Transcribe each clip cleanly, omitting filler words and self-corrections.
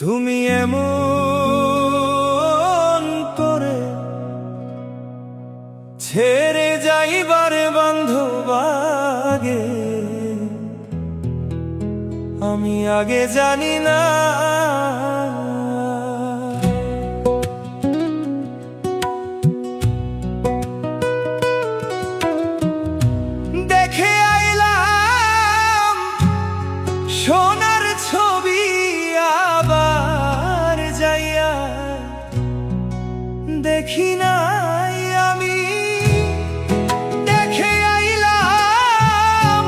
তুমি এমন করে ছেড়ে যাইবারে বান্ধব আগে আমি আগে জানি না। দেখে আইলাম সোনার ছবি আবার যাইয়া দেখি নাই আমি। দেখে আইলাম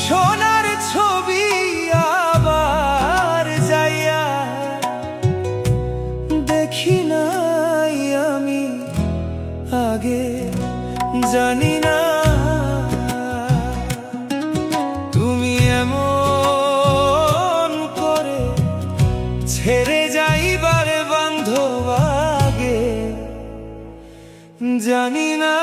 সোনার ছবি আবার যাইয়া দেখি নাই আমি আগে জানি না। তুমি এমন করে ছেড়ে যাইবারে বান্ধব আগে জানি না।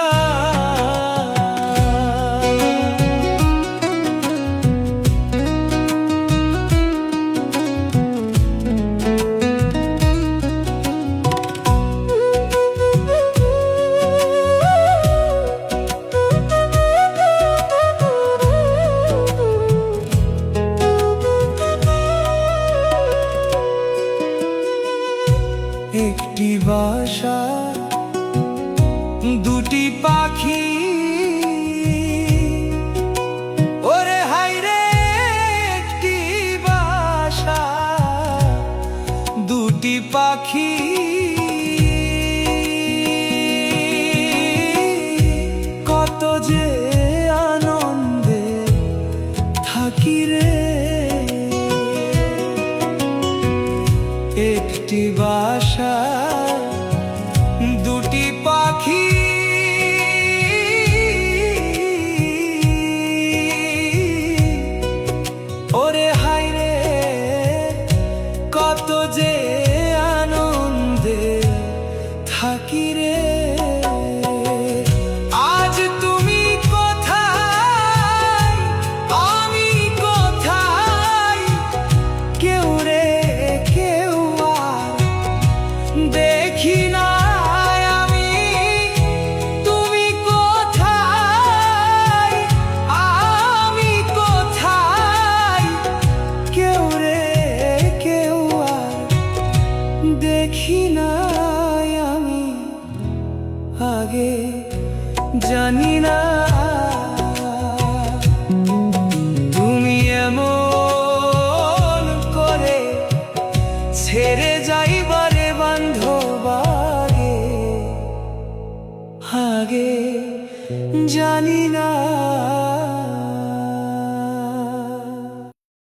একটি বাসা দুটি পাখি, ওরে হায়রে একটি বাসা দুটি পাখি। কত যে আনন্দে থাকি রে। একটি বাসা দুটি পাখি, ওরে হায়রে কত যে আনন্দে থাকি রে। আজ তুমি কোথায় আমি কোথায় কেউ রে কেউ আর দেখি না আমি। তুমি কোথায় আমি কোথায় কেউ রে কেউ আর দেখি না আমি আগে জানি না। তুমি এমন করে ছেড়ে যাইবারে বান্ধব আগে আগে জানি না।